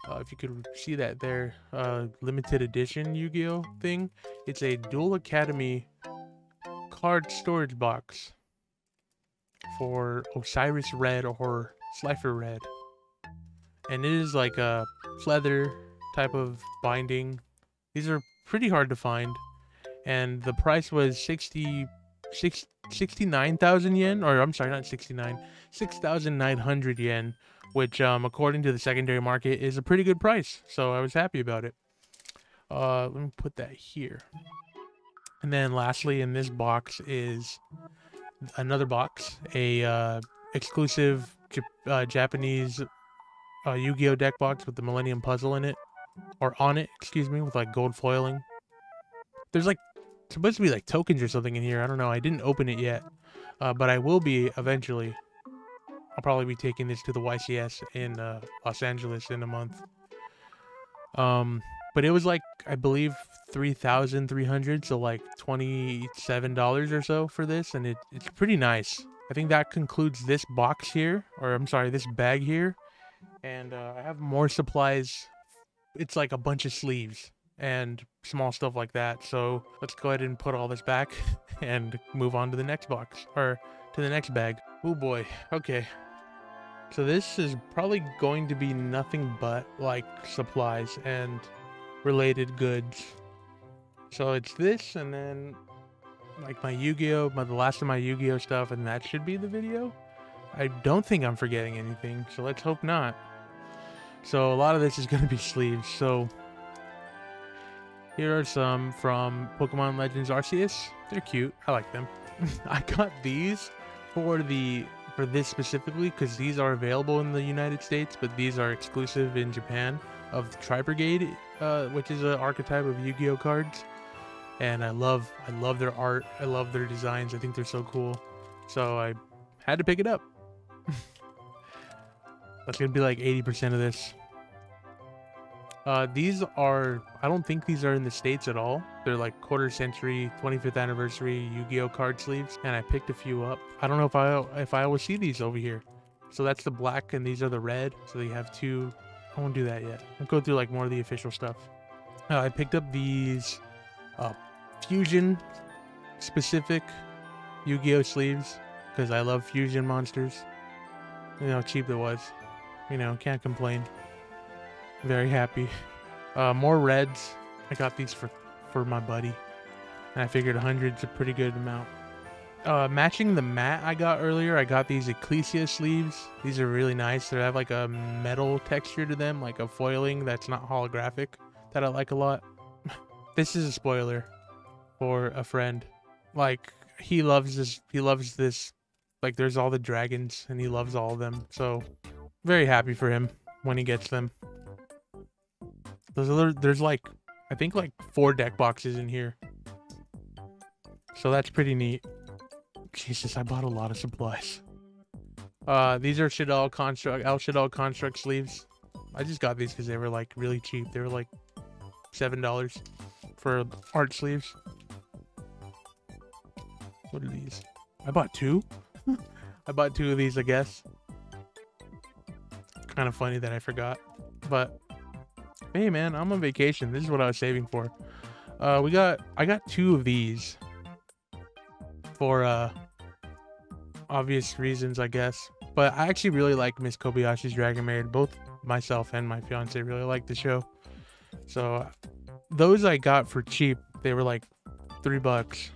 if you could see that there, limited edition Yu-Gi-Oh thing. It's a Duel Academy card storage box for Osiris Red or Slifer Red. And it is like a leather type of binding. These are pretty hard to find. And the price was 69,000 yen, or I'm sorry, not 69, 6,900 yen, which according to the secondary market is a pretty good price. So I was happy about it. Let me put that here. And then lastly in this box is another box, a exclusive Japanese Yu-Gi-Oh deck box with the Millennium Puzzle in it, or on it, excuse me, with like gold foiling. There's like supposed to be like tokens or something in here. I don't know. I didn't open it yet, but I will be eventually. I'll probably be taking this to the YCS in Los Angeles in a month. But it was like, I believe 3,300, so like $27 or so for this, and it's pretty nice. I think that concludes this box here, or I'm sorry, this bag here. And I have more supplies. It's like a bunch of sleeves and small stuff like that. So let's go ahead and put all this back and move on to the next box, or to the next bag. Oh boy. Okay. So this is probably going to be nothing but like supplies and related goods. So it's this, and then like my Yu-Gi-Oh, the last of my Yu-Gi-Oh stuff, and that should be the video. I don't think I'm forgetting anything, so let's hope not. So a lot of this is going to be sleeves. So here are some from Pokemon Legends Arceus. They're cute. I like them. I got these for this specifically because these are available in the United States, but these are exclusive in Japan, of the Tri-Brigade, which is an archetype of Yu-Gi-Oh cards. And I love their art. I love their designs. I think they're so cool. So I had to pick it up. That's gonna be like 80% of this. These are, I don't think these are in the States at all. They're like quarter century, 25th anniversary Yu-Gi-Oh card sleeves, and I picked a few up. I don't know if I will see these over here. So that's the black, and these are the red. So they have two. I won't do that yet. I'll go through like more of the official stuff. I picked up these fusion specific Yu-Gi-Oh sleeves because I love fusion monsters. You know how cheap it was. You know, can't complain. Very happy. More reds. I got these for my buddy. And I figured 100's a pretty good amount. Matching the mat I got earlier, I got these Ecclesia sleeves. These are really nice. They have like a metal texture to them, like a foiling that's not holographic, that I like a lot. This is a spoiler for a friend. Like, he loves this. Like, there's all the dragons, and he loves all of them. So, very happy for him when he gets them. There's like, I think like 4 deck boxes in here. So that's pretty neat. Jesus, I bought a lot of supplies. These are El Shaddoll Construct sleeves. I just got these because they were like really cheap. They were like $7 for art sleeves. What are these? I bought 2? I bought 2 of these, I guess. Kind of funny that I forgot. But hey man, I'm on vacation. This is what I was saving for. I got 2 of these for obvious reasons, I guess. But I actually really like Miss Kobayashi's Dragon Maid. Both myself and my fiance really like the show. So those I got for cheap. They were like $3.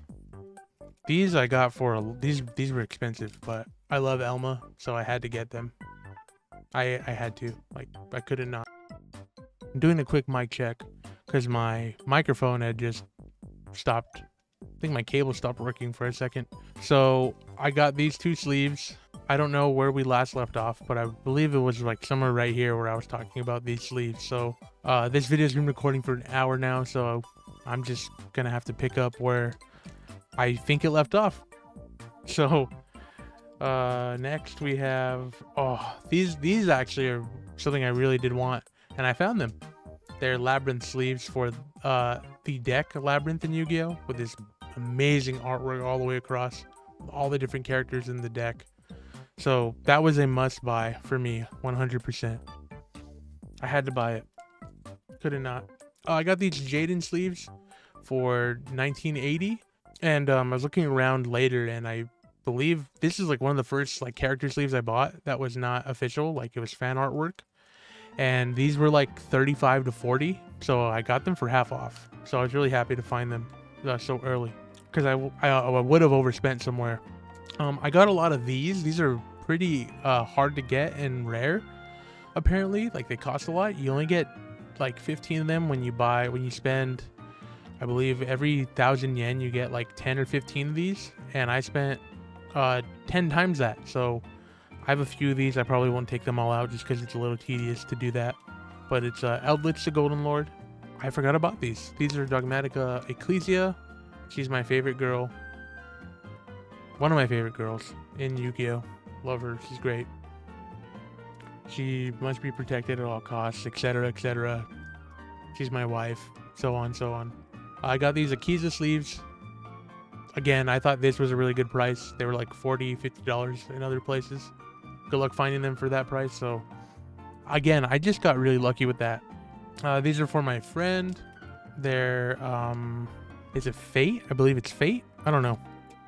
These I got for these were expensive, but I love Elma, so I had to get them. I had to. Like, I couldn't not. I'm doing a quick mic check because my microphone had just stopped. I think my cable stopped working for a second. So I got these 2 sleeves. I don't know where we last left off, but I believe it was like somewhere right here where I was talking about these sleeves. So this video's been recording for an hour now, so I'm just gonna have to pick up where I think it left off. So next we have, these actually are something I really did want, and I found them. They're Labyrinth sleeves for the deck Labyrinth in Yu-Gi-Oh! With this amazing artwork all the way across, all the different characters in the deck. So that was a must buy for me, 100%. I had to buy it. Couldn't not. I got these Jaden sleeves for 1980, and I was looking around later, and I believe this is like one of the first like character sleeves I bought that was not official, like it was fan artwork. And these were like 35 to 40, so I got them for half off. So I was really happy to find them so early, because I would have overspent somewhere. I got a lot of these. These are pretty hard to get and rare, apparently. Like, they cost a lot. You only get like 15 of them when you spend, I believe, every 1,000 yen you get like 10 or 15 of these, and I spent 10 times that. So I have a few of these. I probably won't take them all out just because it's a little tedious to do that. But it's Eldritch the Golden Lord. I forgot about these. These are Dogmatica Ecclesia. She's my favorite girl. One of my favorite girls in Yu-Gi-Oh! Love her. She's great. She must be protected at all costs, etc., etc. She's my wife. So on, so on. I got these Akiza sleeves. Again, I thought this was a really good price. They were like $40, $50 in other places. Good luck finding them for that price. So again, I just got really lucky with that. These are for my friend. They're is it Fate? I believe it's Fate. I don't know.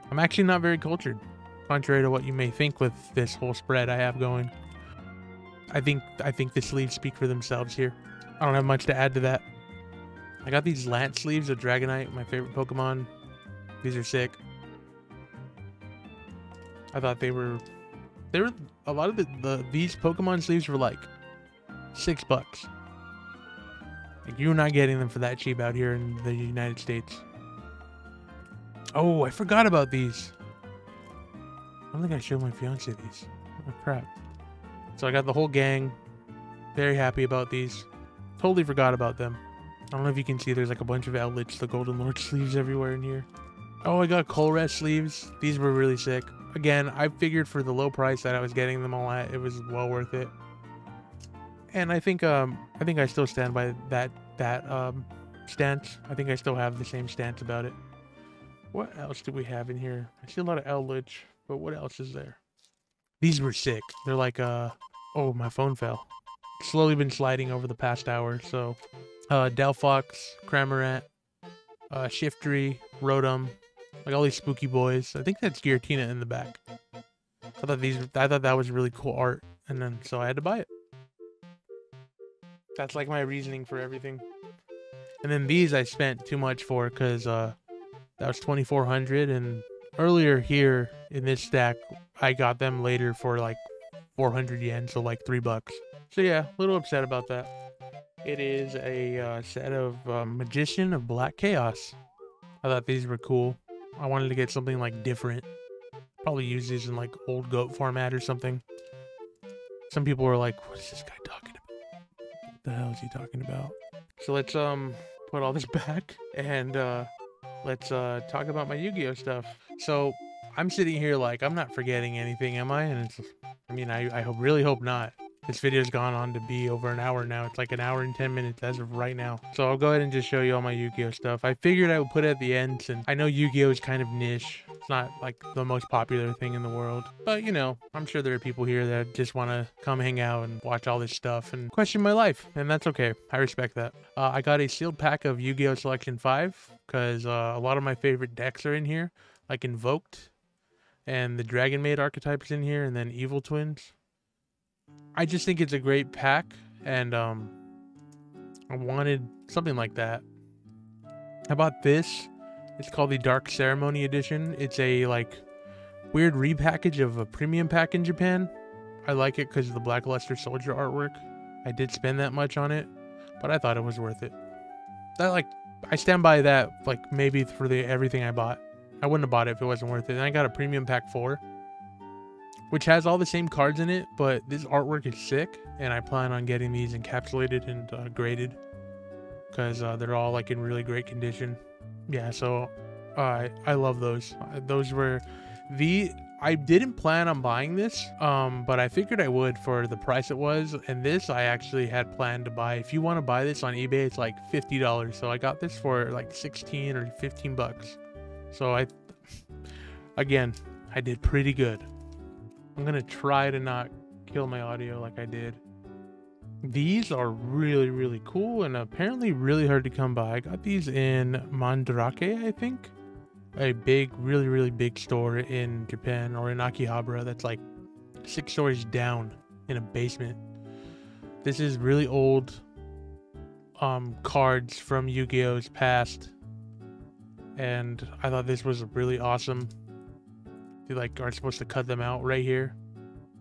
I'm actually not very cultured, contrary to what you may think with this whole spread I have going. I think the sleeves speak for themselves here. I don't have much to add to that. I got these Lance sleeves of Dragonite, my favorite Pokemon. These are sick. I thought they were a lot of these Pokemon sleeves were like $6. Like, you're not getting them for that cheap out here in the United States. Oh, I forgot about these. I don't think I showed my fiance these. Oh crap. So I got the whole gang. Very happy about these. Totally forgot about them. I don't know if you can see, there's like a bunch of Eldritch the Golden Lord sleeves everywhere in here. Oh, I got Colress sleeves. These were really sick. Again, I figured for the low price that I was getting them all at, it was well worth it. And I think I still stand by that stance. I think I still have the same stance about it. What else do we have in here? I see a lot of Eldritch, but what else is there? These were sick. They're like oh, my phone fell. Slowly been sliding over the past hour. So Delphox, Cramorant, Shiftry, Rotom, like all these spooky boys. I think that's Giratina in the back. I thought that was really cool art, and then so I had to buy it. That's like my reasoning for everything. And then these I spent too much for because that was 2,400, and earlier here in this stack I got them later for like 400 yen, so like $3. So yeah, a little upset about that. It is a set of Magician of Black Chaos. I thought these were cool. I wanted to get something like different. Probably use these in like old goat format or something. Some people were like, what is this guy talking about? What the hell is he talking about? So let's put all this back and let's talk about my Yu-Gi-Oh stuff. So I'm sitting here like I'm not forgetting anything, am I? And it's, I mean, I really hope not. This video's gone on to be over an hour now. It's like an hour and 10 minutes as of right now. So I'll go ahead and just show you all my Yu-Gi-Oh stuff. I figured I would put it at the end since I know Yu-Gi-Oh is kind of niche. It's not like the most popular thing in the world. But you know, I'm sure there are people here that just want to come hang out and watch all this stuff and question my life. And that's okay. I respect that. I got a sealed pack of Yu-Gi-Oh Selection 5 because a lot of my favorite decks are in here. Like Invoked and the Dragon Maid archetypes in here, and then Evil Twins. I just think it's a great pack, and I wanted something like that. How about this? It's called the Dark Ceremony Edition. It's a like weird repackage of a premium pack in Japan. I like it because of the Blackluster Soldier artwork. I did spend that much on it, but I thought it was worth it. I stand by that, like maybe for everything I bought. I wouldn't have bought it if it wasn't worth it. And I got a premium pack 4. Which has all the same cards in it, but this artwork is sick, and I plan on getting these encapsulated and graded because they're all like in really great condition. Yeah, so I love those. Those were I didn't plan on buying this, but I figured I would for the price it was, and this I actually had planned to buy. If you want to buy this on eBay, it's like $50, so I got this for like 16 or 15 bucks. So again, I did pretty good. I'm gonna try to not kill my audio like I did. These are really, really cool and apparently really hard to come by. I got these in Mandarake, I think. A big, really, really big store in Japan, or in Akihabara, that's like 6 stories down in a basement. This is really old cards from Yu-Gi-Oh's past. And I thought this was really awesome. They like are supposed to cut them out right here,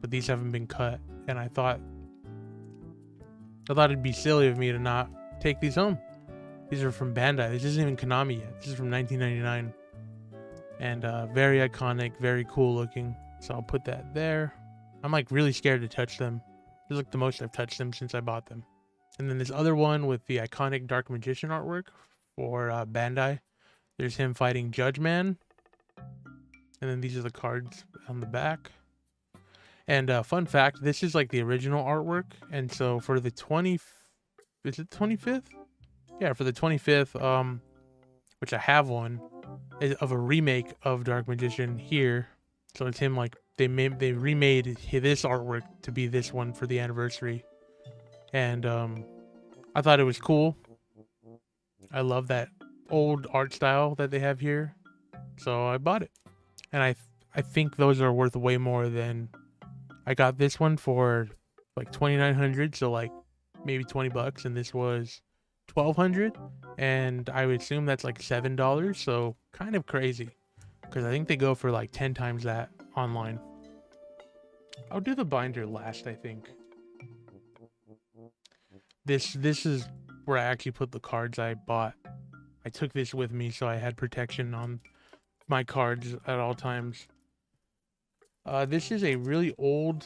but these haven't been cut, and I thought it'd be silly of me to not take these home. These are from Bandai. This isn't even Konami yet. This is from 1999, and very iconic, very cool looking. So I'll put that there. I'm like really scared to touch them. This is like the most I've touched them since I bought them. And then this other one with the iconic Dark Magician artwork for Bandai. There's him fighting Judge Man. And then these are the cards on the back. And fun fact, this is like the original artwork. And so for the is it 25th? Yeah, for the 25th, which I have one, of a remake of Dark Magician here. So it's him like, they remade this artwork to be this one for the anniversary. And I thought it was cool. I love that old art style that they have here. So I bought it. And I think those are worth way more than, I got this one for like 2,900, so like maybe 20 bucks, and this was 1,200, and I would assume that's like $7, so kind of crazy because I think they go for like 10 times that online. I'll do the binder last, I think. This is where I actually put the cards I bought. I took this with me so I had protection on my cards at all times. This is a really old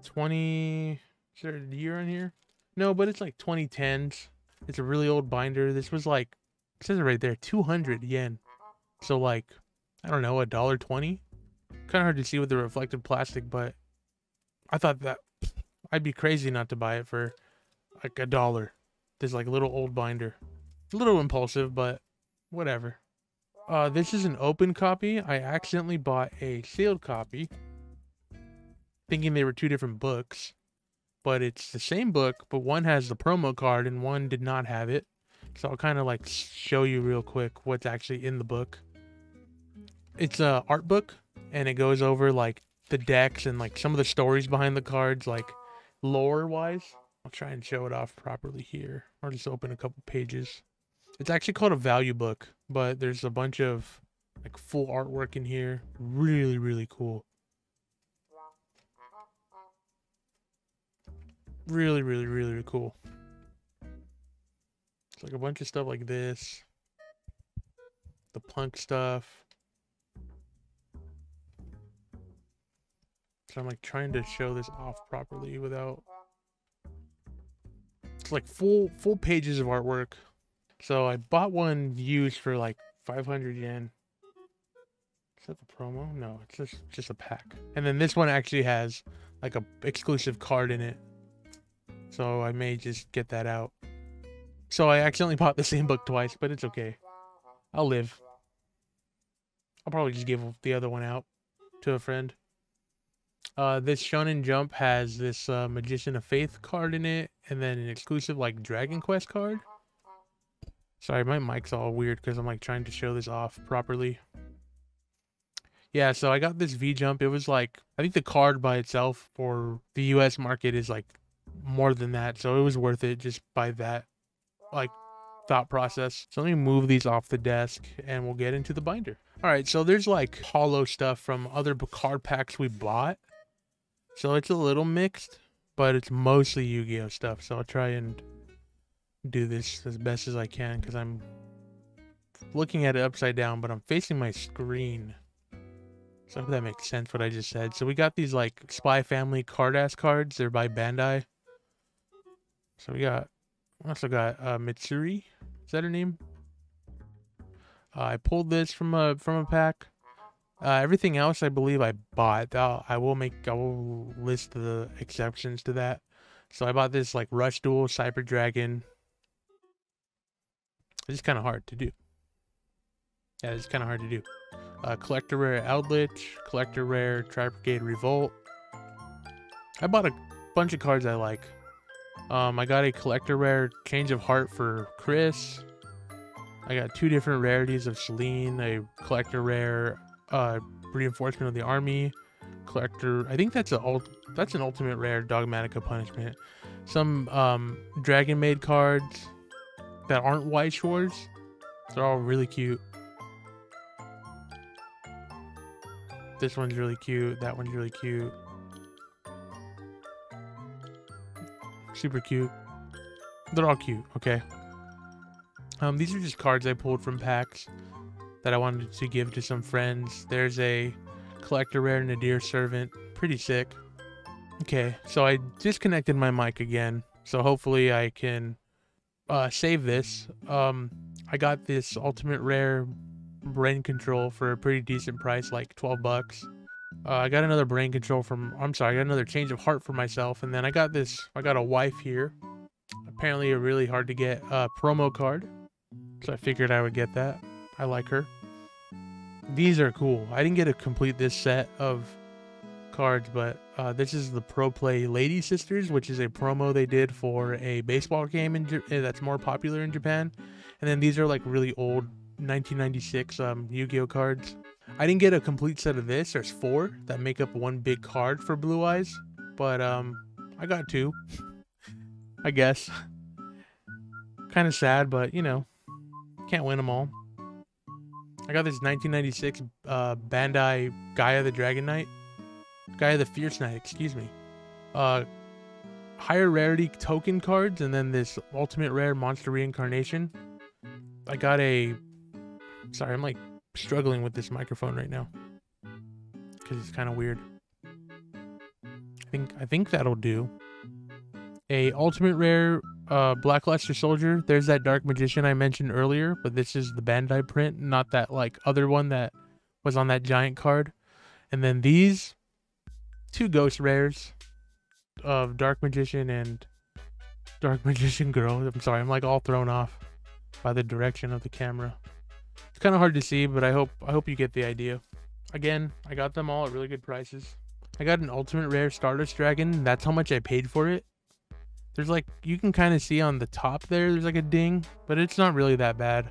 20, is there a year on here? No, but it's like 2010s. It's a really old binder. This was like, it says it right there, 200 yen. So like, I don't know, $1.20. Kind of hard to see with the reflective plastic, but I thought that I'd be crazy not to buy it for like $1. This like little old binder. A little impulsive, but whatever. This is an open copy. I accidentally bought a sealed copy, thinking they were 2 different books, but it's the same book, but one has the promo card and one did not have it. So I'll kind of like show you real quick what's actually in the book. It's a art book, and it goes over like the decks and like some of the stories behind the cards, like lore wise. I'll try and show it off properly here. I'll just open a couple pages. It's actually called a value book, but there's a bunch of like full artwork in here. Really, really cool. Really, really, really, really cool. It's like a bunch of stuff like this. The punk stuff. So I'm like trying to show this off properly without. It's like full pages of artwork. So I bought one used for like 500 yen. Is that the promo? No, it's just a pack. And then this one actually has like a exclusive card in it. So I may just get that out. So I accidentally bought the same book twice, but it's okay. I'll live. I'll probably just give the other one out to a friend. This Shonen Jump has this Magician of Faith card in it, and then an exclusive like Dragon Quest card. Sorry, my mic's all weird because I'm like trying to show this off properly. Yeah, so I got this V Jump. It was like, I think the card by itself for the US market is like more than that, so it was worth it just by that like thought process. So let me move these off the desk and we'll get into the binder. All right, so there's like hollow stuff from other card packs we bought. So it's a little mixed, but it's mostly Yu-Gi-Oh stuff. So I'll try and do this as best as I can because I'm looking at it upside down, but I'm facing my screen. So I hope that makes sense what I just said. So we got these like Spy Family card-ass cards. They're by Bandai. So we also got Mitsuri. Is that her name? I pulled this from a pack. Everything else I believe I bought. I will list the exceptions to that. So I bought this like Rush Duel Cyber Dragon. It's kind of hard to do. Yeah, it's kind of hard to do. Collector Rare Eldritch, Collector Rare Tri-Brigade Revolt. I bought a bunch of cards I like. I got a Collector Rare Change of Heart for Chris. I got 2 different rarities of Celine, a Collector Rare Reinforcement of the Army, Collector. I think that's an Ultimate Rare Dogmatica Punishment. Some Dragon Maid cards that aren't White Shores. They're all really cute. This one's really cute. That one's really cute. Super cute. They're all cute, okay? These are just cards I pulled from packs that I wanted to give to some friends. There's a Collector Rare Nadir Servant. Pretty sick. Okay, so I disconnected my mic again. So hopefully I can save this. I got this Ultimate Rare Brain Control for a pretty decent price, like 12 bucks. I got another Brain Control I got another Change of Heart for myself. And then I got a wife here. Apparently a really hard to get promo card. So I figured I would get that. I like her. These are cool. I didn't get to complete this set of cards, but this is the Pro Play Lady Sisters, which is a promo they did for a baseball game that's more popular in Japan. And then these are like really old 1996 Yu-Gi-Oh cards. I didn't get a complete set of this. There's 4 that make up one big card for Blue Eyes, but I got 2. I guess. Kind of sad, but you know, can't win them all. I got this 1996 Bandai Gaia the Dragon Knight. Gaia the Fierce Knight, excuse me. Higher rarity token cards, and then this Ultimate Rare Monster Reincarnation. I got a... Sorry, I'm like struggling with this microphone right now because it's kind of weird. I think that'll do. A Ultimate Rare Blackluster Soldier. There's that Dark Magician I mentioned earlier, but this is the Bandai print, not that like other one that was on that giant card. And then these 2 Ghost Rares of Dark Magician and Dark Magician Girl. I'm sorry, I'm like all thrown off by the direction of the camera. It's kind of hard to see, but I hope you get the idea. Again, I got them all at really good prices. I got an Ultimate Rare Stardust Dragon. That's how much I paid for it. There's like, you can kind of see on the top there's like a ding, but it's not really that bad.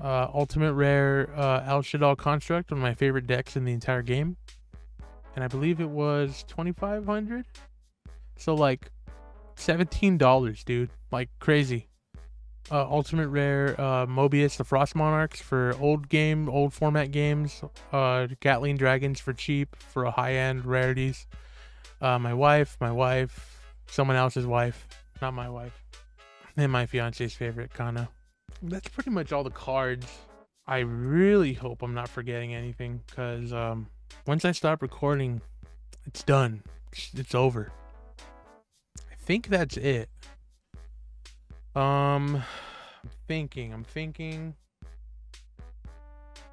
Ultimate rare El Shaddoll Construct, one of my favorite decks in the entire game. And I believe it was 2,500. So like $17, dude. Like crazy. Ultimate rare Mobius the Frost Monarchs for old format games. Gatling Dragons for cheap for a high-end rarities. My wife, someone else's wife, not my wife, and my fiance's favorite, Kana. That's pretty much all the cards. I really hope I'm not forgetting anything, because once I stop recording, it's done. It's over. I think that's it. I'm thinking.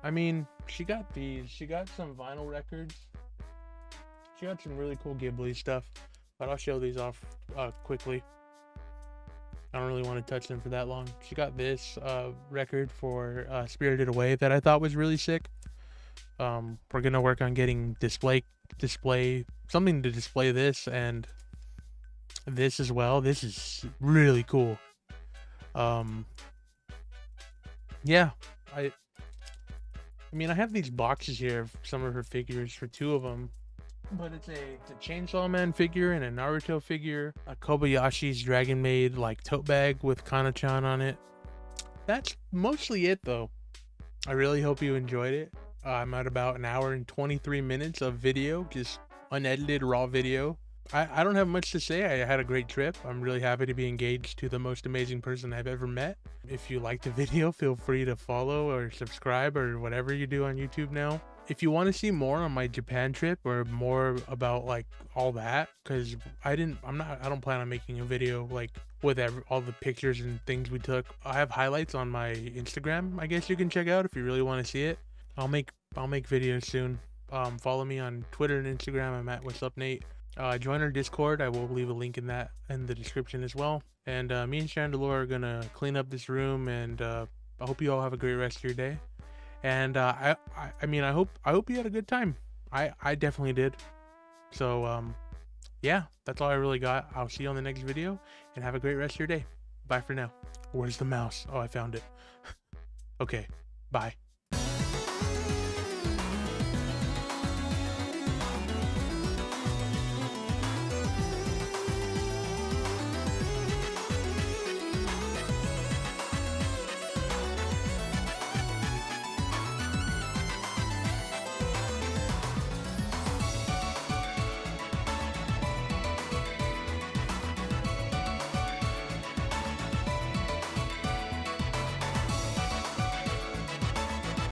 I mean, she got these. She got some vinyl records. She got some really cool Ghibli stuff, but I'll show these off quickly. I don't really want to touch them for that long. She got this record for Spirited Away that I thought was really sick. We're gonna work on getting display something to display this and this as well. This is really cool. Yeah, I mean, I have these boxes here of some of her figures for 2 of them, but it's a Chainsaw Man figure and a Naruto figure, a Kobayashi's Dragon Maid like tote bag with Kana-chan on it. That's mostly it though. I really hope you enjoyed it. I'm at about 1 hour and 23 minutes of video, just unedited raw video. I don't have much to say. I had a great trip. I'm really happy to be engaged to the most amazing person I've ever met. If you liked the video, feel free to follow or subscribe or whatever you do on YouTube now. If you want to see more on my Japan trip or more about like all that, because I don't plan on making a video like with all the pictures and things we took. I have highlights on my Instagram, I guess you can check out if you really want to see it. I'll make videos soon. Follow me on Twitter and Instagram. I'm at What's Up Nate. Join our Discord. I will leave a link in the description as well. And me and Chandelure are gonna clean up this room, and I hope you all have a great rest of your day. And I mean, I hope you had a good time. I definitely did. So yeah, that's all I really got. I'll see you on the next video, and have a great rest of your day. Bye for now. Where's the mouse? Oh, I found it. Okay, bye.